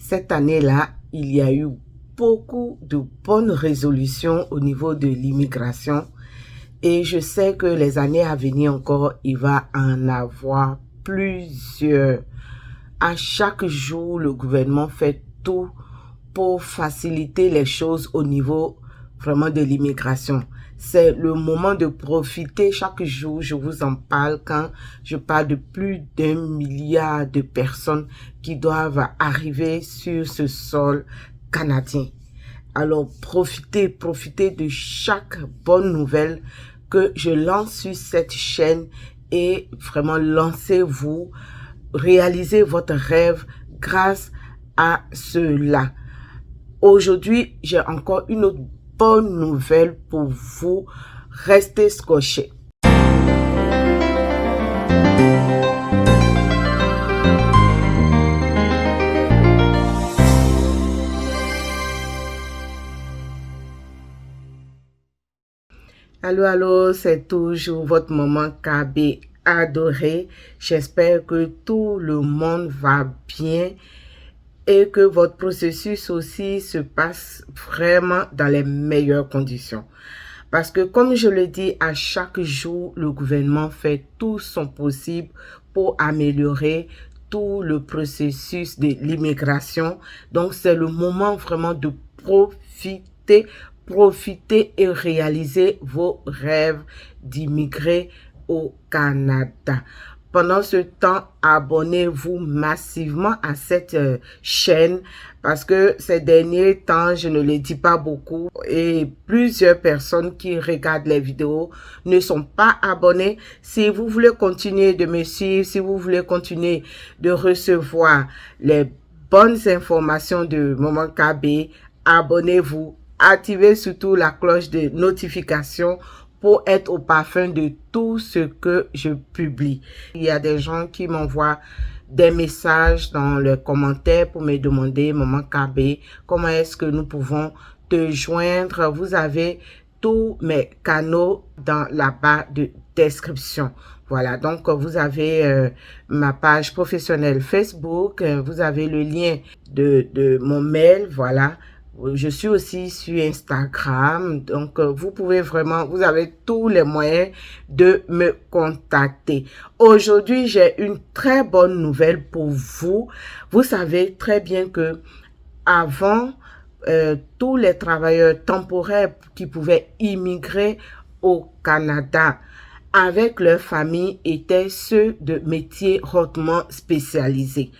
cette année-là, il y a eu beaucoup de bonnes résolutions au niveau de l'immigration et je sais que les années à venir encore, il va en avoir plusieurs. À chaque jour, le gouvernement fait tout pour faciliter les choses au niveau vraiment de l'immigration. C'est le moment de profiter. Chaque jour, je vous en parle quand je parle de plus d'1 milliard de personnes qui doivent arriver sur ce sol canadien. Alors, profitez de chaque bonne nouvelle que je lance sur cette chaîne et vraiment lancez-vous, réalisez votre rêve grâce à cela. Aujourd'hui, j'ai encore une autre bonne nouvelle pour vous. Restez scotchés. Allô, c'est toujours votre maman KB adorée. J'espère que tout le monde va bien et que votre processus aussi se passe vraiment dans les meilleures conditions. Parce que comme je le dis, à chaque jour, le gouvernement fait tout son possible pour améliorer tout le processus de l'immigration. Donc, c'est le moment vraiment de profiter et réaliser vos rêves d'immigrer au Canada. Pendant ce temps, abonnez-vous massivement à cette chaîne parce que ces derniers temps, je ne le dis pas beaucoup et plusieurs personnes qui regardent les vidéos ne sont pas abonnées. Si vous voulez continuer de me suivre, si vous voulez continuer de recevoir les bonnes informations de Maman KB, abonnez-vous, activez surtout la cloche de notification pour être au parfum de tout ce que je publie. Il y a des gens qui m'envoient des messages dans les commentaires pour me demander, Maman KB, comment est-ce que nous pouvons te joindre? Vous avez tous mes canaux dans la barre de description. Voilà, donc vous avez ma page professionnelle Facebook, vous avez le lien de mon mail, voilà. Je suis aussi sur Instagram, donc vous pouvez vraiment, vous avez tous les moyens de me contacter. Aujourd'hui, j'ai une très bonne nouvelle pour vous. Vous savez très bien que avant, tous les travailleurs temporaires qui pouvaient immigrer au Canada avec leur famille étaient ceux de métiers hautement spécialisés.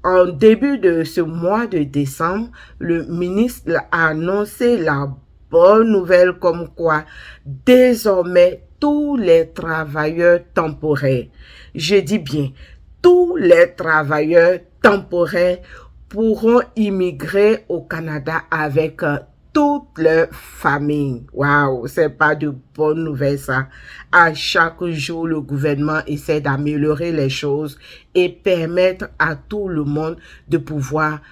En début de ce mois de décembre, le ministre a annoncé la bonne nouvelle comme quoi désormais tous les travailleurs temporaires, je dis bien tous les travailleurs temporaires pourront immigrer au Canada avec toute leur famille. Waouh, c'est pas de bonnes nouvelles ça. À chaque jour, le gouvernement essaie d'améliorer les choses et permettre à tout le monde de pouvoir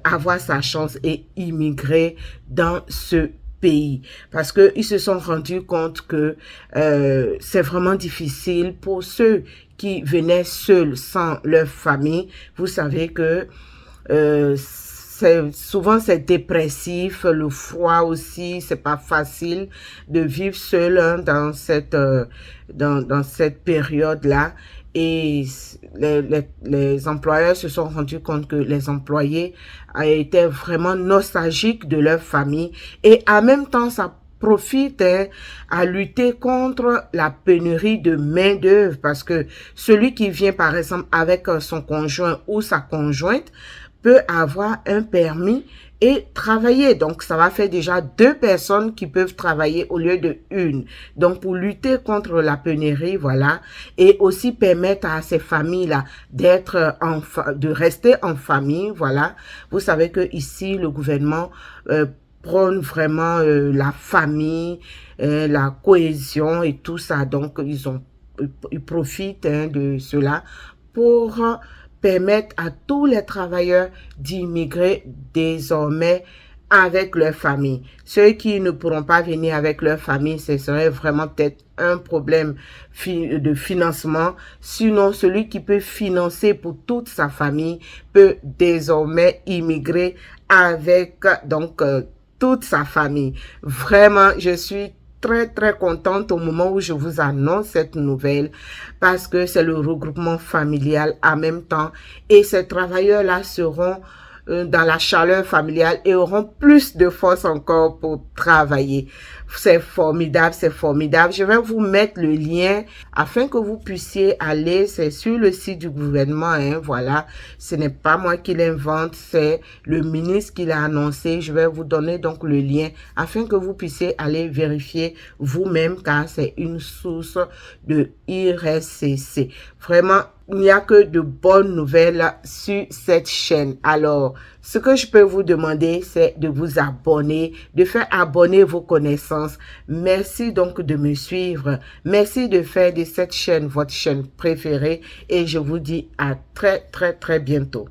avoir sa chance et immigrer dans ce pays. Parce qu'ils se sont rendus compte que c'est vraiment difficile pour ceux qui venaient seuls sans leur famille. Vous savez que souvent c'est dépressif, le froid aussi, c'est pas facile de vivre seul hein, dans cette période-là. Et les employeurs se sont rendus compte que les employés étaient vraiment nostalgiques de leur famille et en même temps ça profite à lutter contre la pénurie de main-d'œuvre parce que celui qui vient par exemple avec son conjoint ou sa conjointe peut avoir un permis et travailler. Donc, ça va faire déjà 2 personnes qui peuvent travailler au lieu de 1. Donc, pour lutter contre la pénurie, voilà, et aussi permettre à ces familles-là de rester en famille, voilà. Vous savez que ici, le gouvernement prône vraiment la famille, la cohésion et tout ça. Donc, ils profitent de cela pour permettre à tous les travailleurs d'immigrer désormais avec leur famille. Ceux qui ne pourront pas venir avec leur famille, ce serait vraiment peut-être un problème de financement. Sinon, celui qui peut financer pour toute sa famille peut désormais immigrer avec donc toute sa famille. Vraiment, je suis très contente au moment où je vous annonce cette nouvelle parce que c'est le regroupement familial en même temps et ces travailleurs-là seront dans la chaleur familiale et auront plus de force encore pour travailler. C'est formidable, c'est formidable. Je vais vous mettre le lien afin que vous puissiez aller. C'est sur le site du gouvernement, hein, voilà. Ce n'est pas moi qui l'invente, c'est le ministre qui l'a annoncé. Je vais vous donner donc le lien afin que vous puissiez aller vérifier vous-même car c'est une source de IRCC. Vraiment, il n'y a que de bonnes nouvelles sur cette chaîne. Alors, ce que je peux vous demander, c'est de vous abonner, de faire abonner vos connaissances. Merci donc de me suivre. Merci de faire de cette chaîne votre chaîne préférée et je vous dis à très bientôt.